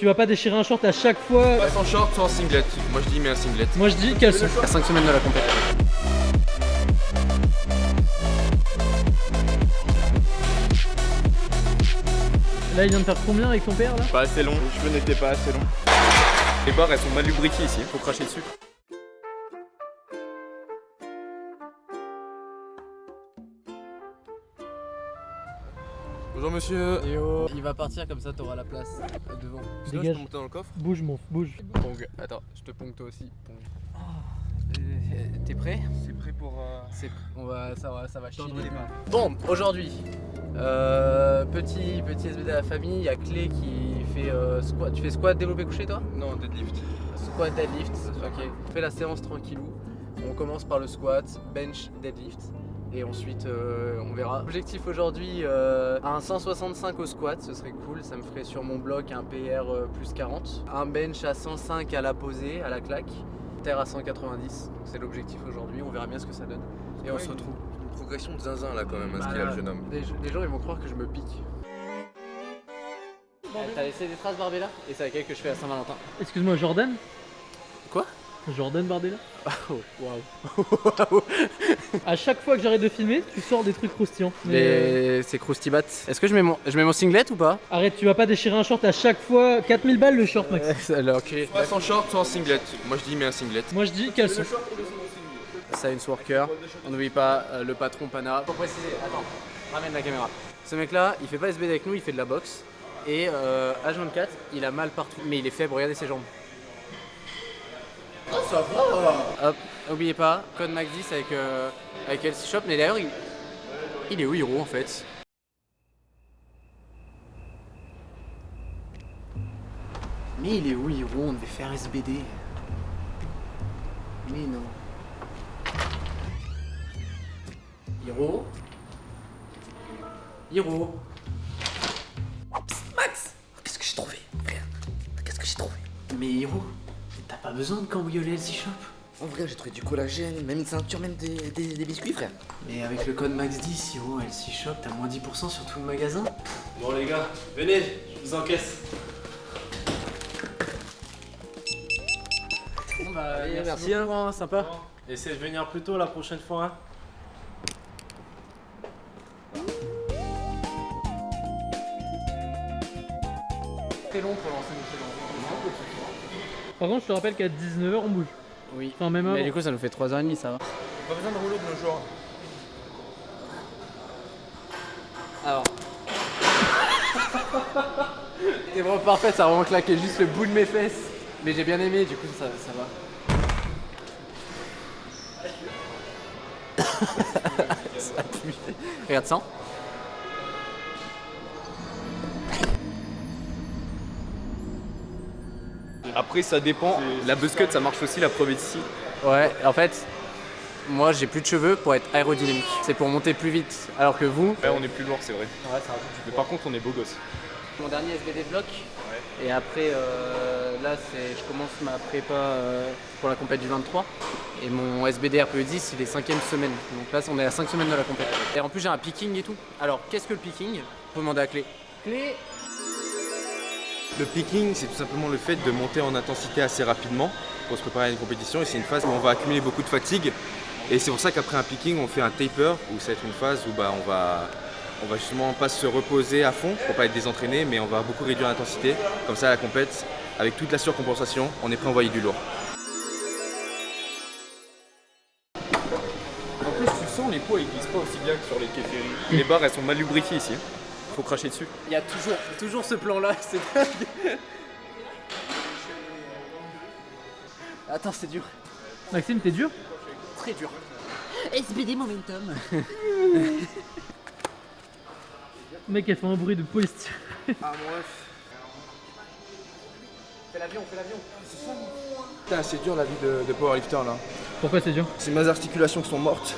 Tu vas pas déchirer un short à chaque fois. Pas sans short, soit en singlet. Moi je dis mais un singlet. Moi je dis caleçon. À 5 semaines de la compétition. Là il vient de faire combien avec ton père là? Pas assez long, les cheveux n'étaient pas assez longs. Les barres elles sont mal lubrifiées ici, faut cracher dessus. Bonjour monsieur. Yo, il va partir comme ça, t'auras la place devant. Sinon, je peux monter dans le coffre? Bouge mon, bouge. Pong, attends, je te pongue toi aussi. Pong. T'es prêt? C'est prêt pour... Ça va chier. Bon, aujourd'hui, petit SBD à la famille, il y a Clé qui fait squat. Tu fais squat, développé, couché toi? Non, deadlift. Squat, deadlift, ok. On fait la séance tranquillou. On commence par le squat, bench, deadlift. Et ensuite on verra. Objectif aujourd'hui, un 165 au squat, ce serait cool, ça me ferait sur mon bloc un PR plus 40. Un bench à 105 à la posée, à la claque. Terre à 190, c'est l'objectif aujourd'hui, on verra bien ce que ça donne. Et on se retrouve. Une progression de zinzin là quand même, à ce qu'il a le jeune homme. Les gens ils vont croire que je me pique. T'as laissé des traces Barbella? Et c'est laquelle que je fais à Saint-Valentin? Excuse-moi, Jordan? Quoi? Jordan Bardella? Oh, waouh. À chaque fois que j'arrête de filmer, tu sors des trucs croustillants. C'est Croustibat. Est-ce que je mets mon singlet ou pas? Arrête, tu vas pas déchirer un short à chaque fois. 4000 balles le short, Max. Alors, ok. Pas sans short, soit en singlet. Moi je dis mais un singlet. Moi je dis caleçon. Science Worker, on n'oublie pas le patron Pana. Pour préciser, attends, ramène la caméra. Ce mec là, il fait pas SBD avec nous, il fait de la boxe. Et H24, il a mal partout, mais il est faible, regardez ses jambes. Oh ça va. Hop, n'oubliez pas, code Max 10 avec LC Shop, mais d'ailleurs il est où Hiro en fait? Mais il est où Hiro? On devait faire SBD. Mais non. Hiro? Hiro? Psst, Max! Qu'est-ce que j'ai trouvé, frère? Qu'est-ce que j'ai trouvé? Mais Hiro, t'as pas besoin de cambrioler LC Shop? En vrai, j'ai trouvé du collagène, même une ceinture, même des biscuits, frère. Mais avec le code Max 10, Hiro, LC Shop, t'as moins 10% sur tout le magasin. Bon les gars, venez, je vous encaisse. Bon bah, merci, beaucoup, hein, sympa. Essayez de venir plus tôt la prochaine fois. Hein. Très long pour lancer une séance. Par contre, je te rappelle qu'à 19h on bouge. Oui. Enfin, même Mais avant. du coup, ça nous fait 3h30, ça va. Pas besoin de rouleau de nos jours. Alors. C'était vraiment parfait, ça a vraiment claqué juste le bout de mes fesses. Mais j'ai bien aimé, du coup, ça va. Ça pue. Regarde ça. Après ça dépend. La buzzcut ça marche aussi, la preuve est ici. Ouais, en fait, moi j'ai plus de cheveux pour être aérodynamique. C'est pour monter plus vite. Alors que vous. Ouais, on est plus lourd, c'est vrai. Ouais, ça rajoute. Mais par contre on est beau gosse. Mon dernier SBD bloc. Et après, là, je commence ma prépa pour la compète du 23. Et mon SBD RPE 10, il est 5ème semaine. Donc là, on est à 5 semaines de la compète. Et en plus, j'ai un picking et tout. Alors, qu'est-ce que le picking? Faut demander à Clé. Clé. Le picking, c'est tout simplement le fait de monter en intensité assez rapidement pour se préparer à une compétition. Et c'est une phase où on va accumuler beaucoup de fatigue. Et c'est pour ça qu'après un picking, on fait un taper, où ça va être une phase où on va justement pas se reposer à fond pour pas être désentraîné, mais on va beaucoup réduire l'intensité. Comme ça, à la compète, avec toute la surcompensation, on est prêt à envoyer du lourd. En plus, tu sens les poids, ils glissent pas aussi bien que sur les kéféries. Les barres, elles sont mal lubrifiées ici. Faut cracher dessus. Il y a toujours ce plan-là, c'est dingue. Attends, c'est dur. Maxime, t'es dur? Très dur. SBD Momentum. Le mec, elle fait un bruit de polystyrène. Ah, mon ref. Fais l'avion. Putain, c'est dur la vie de powerlifter là. Pourquoi c'est dur? C'est mes articulations qui sont mortes.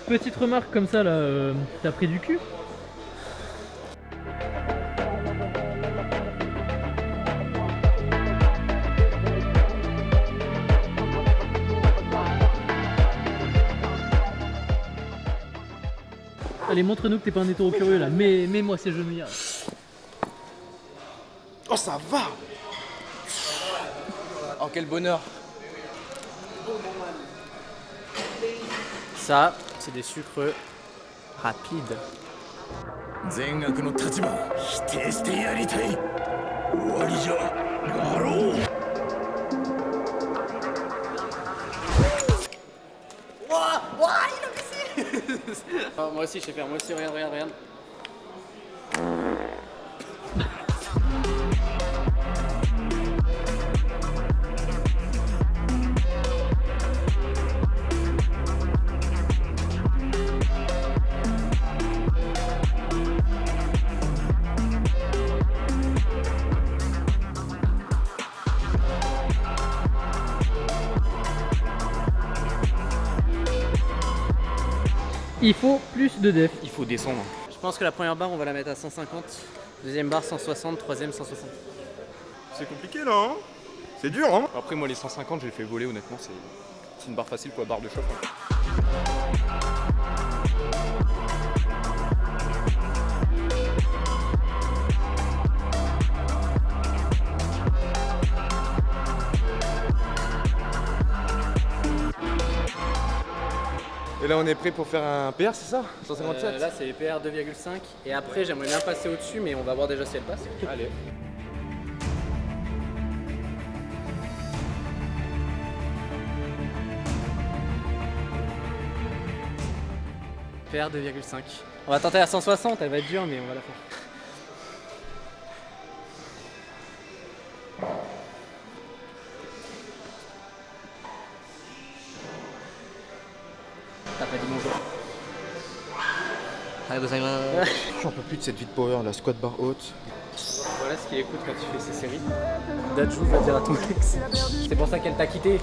Petite remarque comme ça là, t'as pris du cul? Allez, montre-nous que t'es pas un hétéro curieux là. Mets-moi ces genouillères. Oh, ça va! Oh, quel bonheur! Ça, c'est des sucres rapides. 善悪の立場否定してやりたい終わりじゃガロー Oh, moi aussi je sais faire, moi aussi regarde. Il faut plus de def. Il faut descendre. Je pense que la première barre on va la mettre à 150, deuxième barre 160, troisième 160. C'est compliqué là, hein? C'est dur, hein? Après, moi, les 150, j'ai fait voler, honnêtement, c'est une barre facile pour la barre de chauffe. Et là, on est prêt pour faire un PR, c'est ça? 157? Là c'est PR 2,5 et après j'aimerais bien passer au-dessus mais on va voir déjà si elle passe. Allez. PR 2,5. On va tenter à 160, elle va être dure mais on va la faire. T'as pas dit bonjour. J'en peux plus de cette vie de power, la squat bar haute. Voilà ce qu'il écoute quand tu fais ces séries. Dajou va dire à ton ex. C'est pour ça qu'elle t'a quitté.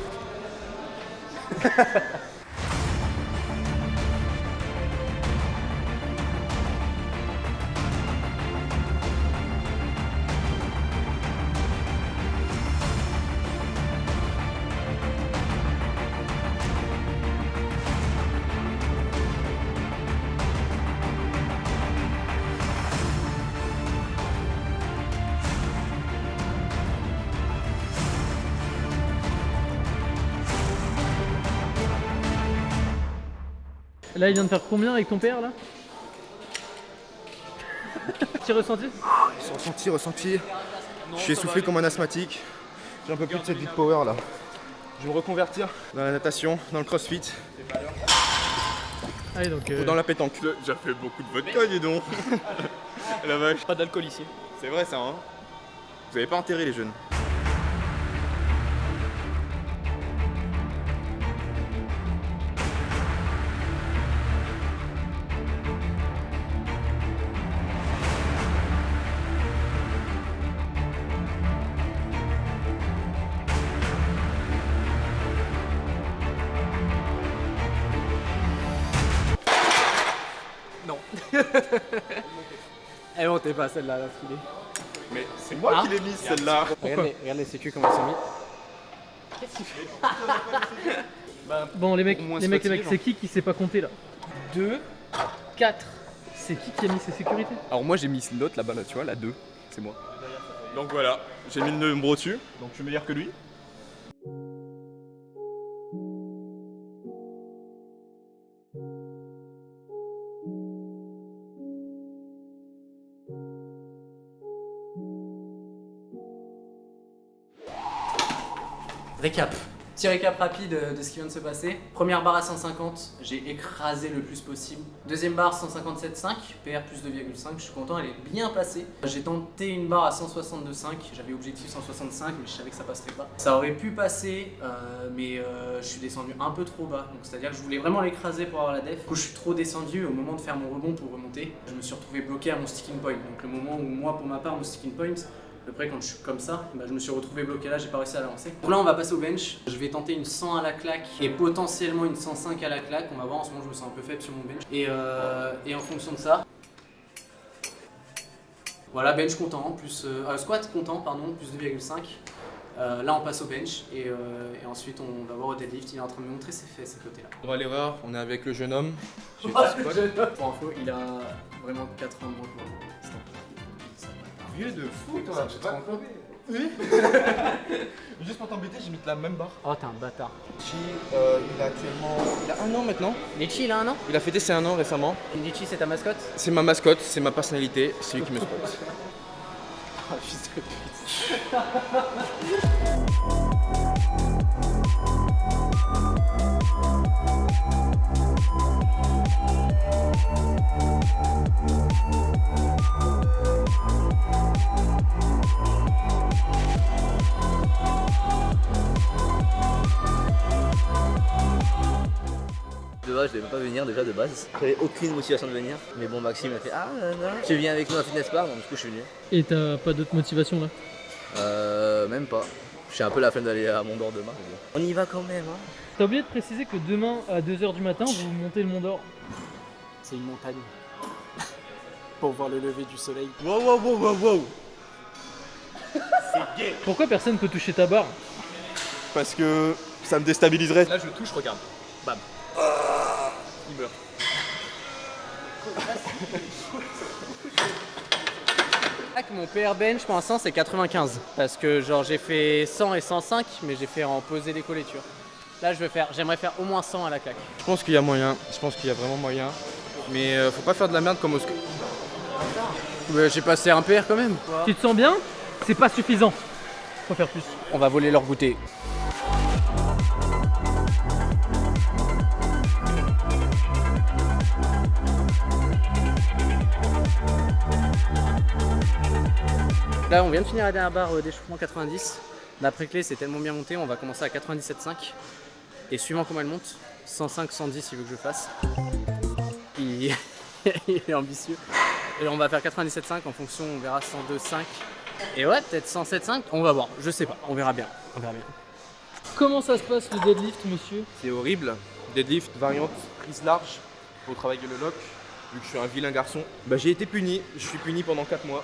Là, il vient de faire combien avec ton père là? Petit ressenti? Ressenti. Je suis essoufflé comme un asthmatique. J'en peux plus de cette vie de power là. Je vais me reconvertir dans la natation, dans le crossfit Allez, donc. ou dans la pétanque. J'ai fait beaucoup de vodka, dis donc. La vache. Pas d'alcool ici. C'est vrai ça, hein? Vous avez pas enterré les jeunes. Non. Eh bon, t'es pas celle-là, là, filée. Mais c'est moi qui l'ai mise celle-là. Regarde les sécu comment elles sont mises. Bon, les mecs, Au moins les mecs, fatigué, c'est qui sait pas compter là? 2, 4. C'est qui a mis ses sécurités? Alors moi j'ai mis l'autre là-bas, là, tu vois, la 2, c'est moi. Donc voilà, j'ai mis le numéro dessus, donc je suis meilleur que lui. Récap. Petit récap rapide de ce qui vient de se passer. Première barre à 150, j'ai écrasé le plus possible. Deuxième barre 157,5, PR plus 2,5, je suis content, elle est bien passée. J'ai tenté une barre à 162,5, j'avais objectif 165 mais je savais que ça passerait pas. Ça aurait pu passer mais je suis descendu un peu trop bas, donc c'est à dire que je voulais vraiment l'écraser pour avoir la def. Du coup je suis trop descendu au moment de faire mon rebond pour remonter. Je me suis retrouvé bloqué à mon sticking point, donc le moment où moi pour ma part mon sticking point, à peu près quand je suis comme ça, bah, je me suis retrouvé bloqué là, j'ai pas réussi à l'avancer. Donc là on va passer au bench, je vais tenter une 100 à la claque et potentiellement une 105 à la claque, on va voir, en ce moment je me sens un peu faible sur mon bench. Et en fonction de ça, voilà bench content, plus squat content pardon, plus 2,5. Là on passe au bench et ensuite on va voir au deadlift. Il est en train de me montrer ses fesses à côté là. On va aller voir, on est avec le jeune homme. Pour info, il a vraiment 4 ans de moins que moi. Vieux de fou toi, tu te rends compte? Juste pour t'embêter, j'ai mis la même barre. Oh, t'es un bâtard. Litchi, il a actuellement. Il a 1 an maintenant. Litchi, il a 1 an. Il a fêté ses 1 an récemment. Litchi, c'est ta mascotte? C'est ma mascotte, c'est ma personnalité, c'est lui qui me sponsor. Oh, fils de pute. De base, je devais pas venir déjà de base. J'avais aucune motivation de venir. Mais bon, Maxime a fait ah non, tu viens avec nous à Fitness Park, donc du coup je suis venu. Et t'as pas d'autre motivation là? Même pas. J'ai un peu la flemme d'aller à Mont d'Or demain. Mais bon. On y va quand même, hein. T'as oublié de préciser que demain à 2h du matin, vous montez le Mont d'Or. C'est une montagne. Pour voir le lever du soleil. Wow. Pourquoi personne peut toucher ta barre? Parce que ça me déstabiliserait. Là je touche, regarde. Bam. Il meurt. Mon PR bench pour l'instant c'est 95 parce que genre j'ai fait 100 et 105 mais j'ai fait en poser des colletures. Là j'aimerais faire au moins 100 à la claque. Je pense qu'il y a moyen, je pense qu'il y a vraiment moyen. Mais faut pas faire de la merde comme au squat. J'ai passé un PR quand même. Tu te sens bien? C'est pas suffisant. Faut faire plus. On va voler leur goûter. Là on vient de finir la dernière barre d'échauffement 90. L'après-clé c'est tellement bien monté, on va commencer à 97,5. Et suivant comment elle monte, 105, 110 il veut que je fasse. Il est ambitieux. Et on va faire 97,5 en fonction, on verra 102,5. Et ouais, peut-être 107,5, on va voir, je sais pas, on verra bien. Comment ça se passe le deadlift, monsieur? C'est horrible. Deadlift, variante, prise large pour travailler le lock. Vu que je suis un vilain garçon, bah, j'ai été puni. Je suis puni pendant 4 mois.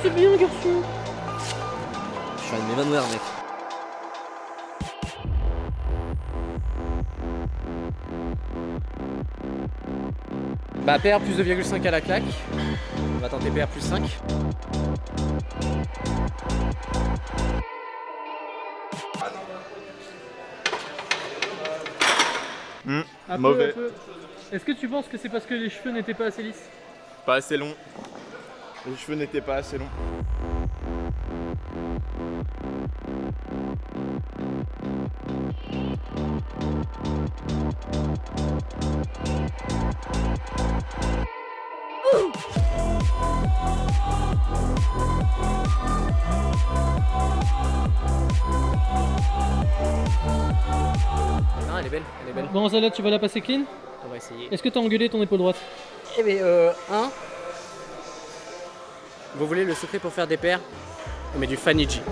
C'est bien, garçon. Je suis un de m'évanouir, mec. Bah PR plus 2,5 à la claque. On va tenter PR plus 5. Un Mauvais. peu. Est-ce que tu penses que c'est parce que les cheveux n'étaient pas assez lisses? Pas assez long. Les cheveux n'étaient pas assez longs. Non, elle est belle, elle est belle. Bon, celle-là, tu vas la passer clean? On va essayer. Est-ce que t'as engueulé ton épaule droite? Eh bien, vous voulez le secret pour faire des paires? On met du Faniji.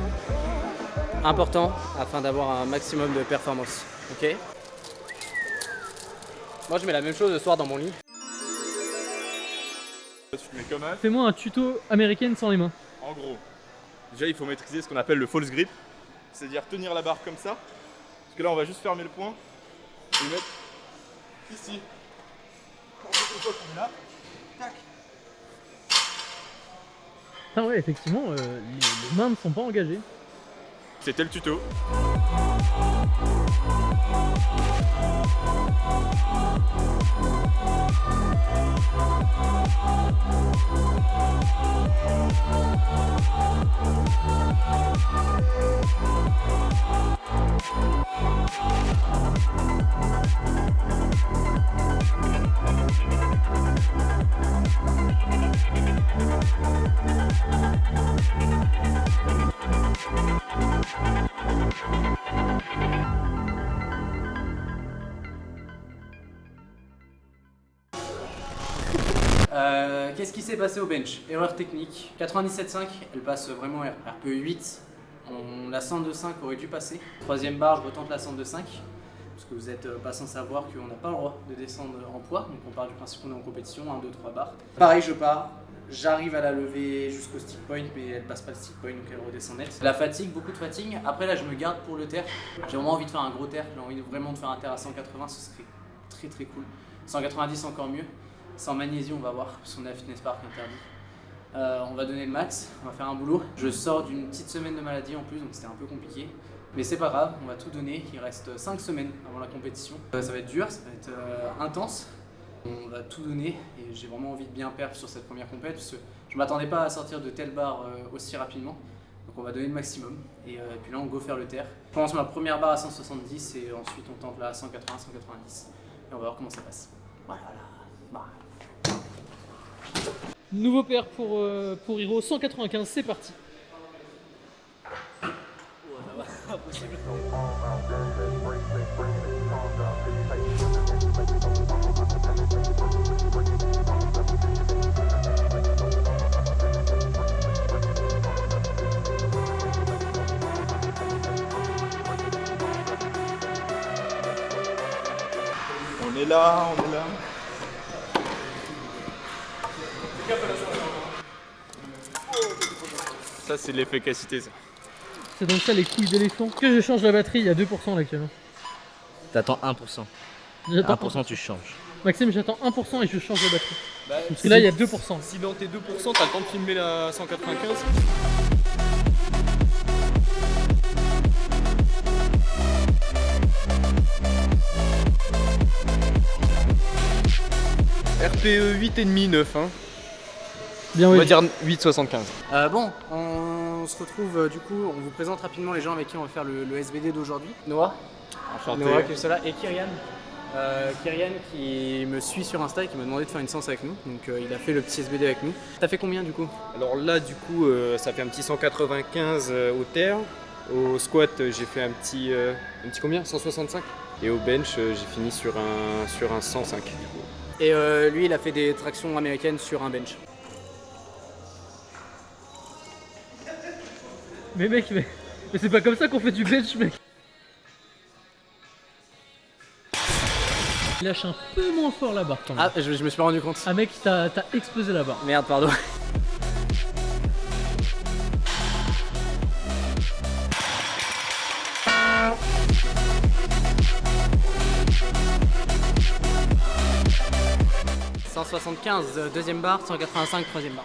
Important afin d'avoir un maximum de performance. Ok? Moi, je mets la même chose le soir dans mon lit. Tu mets comment? Fais-moi un tuto américaine sans les mains. En gros, déjà il faut maîtriser ce qu'on appelle le false grip, c'est-à-dire tenir la barre comme ça, parce que là on va juste fermer le poing et le mettre ici. Ensuite, une fois qu'on est là, tac. Ah ouais, effectivement, les mains ne sont pas engagées. C'était le tuto. Qu'est-ce qui s'est passé au bench? Erreur technique. 97,5, elle passe vraiment RPE 8 La 102.5 aurait dû passer. Troisième barre, je retente la 102.5. Parce que vous n'êtes pas sans savoir qu'on n'a pas le droit de descendre en poids. Donc on part du principe qu'on est en compétition, 1, 2, 3 barres. Pareil, je pars. J'arrive à la lever jusqu'au stick point, mais elle passe pas le stick point, donc elle redescend net. La fatigue, beaucoup de fatigue. Après là, je me garde pour le terre. J'ai vraiment envie de faire un gros terre. J'ai envie vraiment de faire un terre à 180, ce serait très très cool. 190 encore mieux. Sans magnésie, on va voir, parce qu'on a Fitness Park interdit. On va donner le max, on va faire un boulot. Je sors d'une petite semaine de maladie en plus, donc c'était un peu compliqué. Mais c'est pas grave, on va tout donner. Il reste 5 semaines avant la compétition. Ça va être dur, ça va être intense. On va tout donner et j'ai vraiment envie de bien perdre sur cette première compète parce que je m'attendais pas à sortir de telle barre aussi rapidement. Donc on va donner le maximum et puis là on go faire le terre. Je commence ma première barre à 170 et ensuite on tente là à 180, 190 et on va voir comment ça passe. Voilà. Bah. Nouveau paire pour Hiro, 195, c'est parti. On est là. Ça c'est l'efficacité ça. C'est donc ça les couilles d'éléphant. Que je change la batterie, il y a 2% là actuellement. T'attends 1%. J'attends 1% tu changes. Maxime, j'attends 1% et je change la batterie. Parce que là il y a 2%. Si dans tes 2%, t'as le temps de filmer la 195. RPE 8,5, 9 hein. Bien On oui. va dire 8,75. Bon, on se retrouve du coup, on vous présente rapidement les gens avec qui on va faire le SBD d'aujourd'hui. Noah, Enchanté. Noah qui est là, et Kyrian. Kyrian qui me suit sur Insta et qui m'a demandé de faire une séance avec nous. Donc il a fait le petit SBD avec nous. T'as fait combien du coup? Alors là, du coup, ça fait un petit 195 au terre. Au squat, j'ai fait un petit combien? 165. Et au bench, j'ai fini sur un 105 du coup. Et lui il a fait des tractions américaines sur un bench. Mais mec, mais c'est pas comme ça qu'on fait du bench, mec. Il lâche un peu moins fort la barre quand même. Ah, je me suis rendu compte. Ah mec, t'as explosé la barre. Merde, pardon. « 175, deuxième barre, 185, troisième barre. »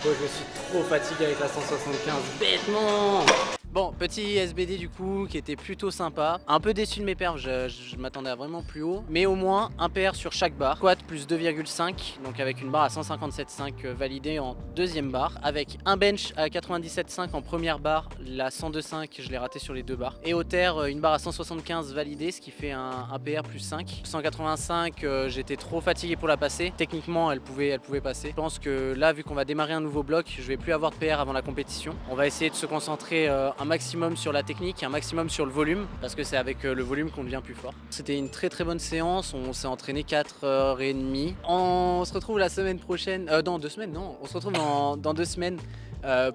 Oh, je me suis trop fatigué avec la 175, bêtement. Bon, petit SBD du coup qui était plutôt sympa. Un peu déçu de mes perfs, je m'attendais à vraiment plus haut. Mais au moins un PR sur chaque barre. Squat plus 2,5, donc avec une barre à 157,5 validée en deuxième barre. Avec un bench à 97,5 en première barre. La 102,5 je l'ai raté sur les deux barres. Et au terre, une barre à 175 validée, ce qui fait un PR plus 5. 185, j'étais trop fatigué pour la passer. Techniquement, elle pouvait passer. Je pense que là, vu qu'on va démarrer un nouveau bloc, je vais plus avoir de PR avant la compétition. On va essayer de se concentrer un maximum sur la technique, un maximum sur le volume, parce que c'est avec le volume qu'on devient plus fort. C'était une très bonne séance, on s'est entraîné 4h30. On se retrouve la semaine prochaine, dans 2 semaines, non, on se retrouve dans 2 semaines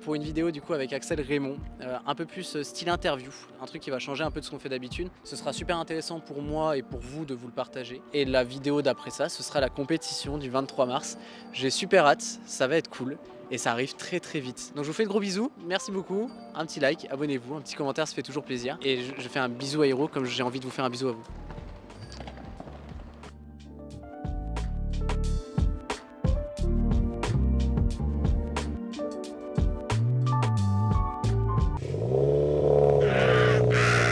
pour une vidéo du coup avec Axel Raymond, un peu plus style interview, un truc qui va changer un peu de ce qu'on fait d'habitude. Ce sera super intéressant pour moi et pour vous de vous le partager. Et la vidéo d'après ça, ce sera la compétition du 23 mars. J'ai super hâte, ça va être cool. Et ça arrive très vite. Donc je vous fais de gros bisous, merci beaucoup, un petit like, abonnez-vous, un petit commentaire, ça fait toujours plaisir. Et je fais un bisou à Hiro comme j'ai envie de vous faire un bisou à vous.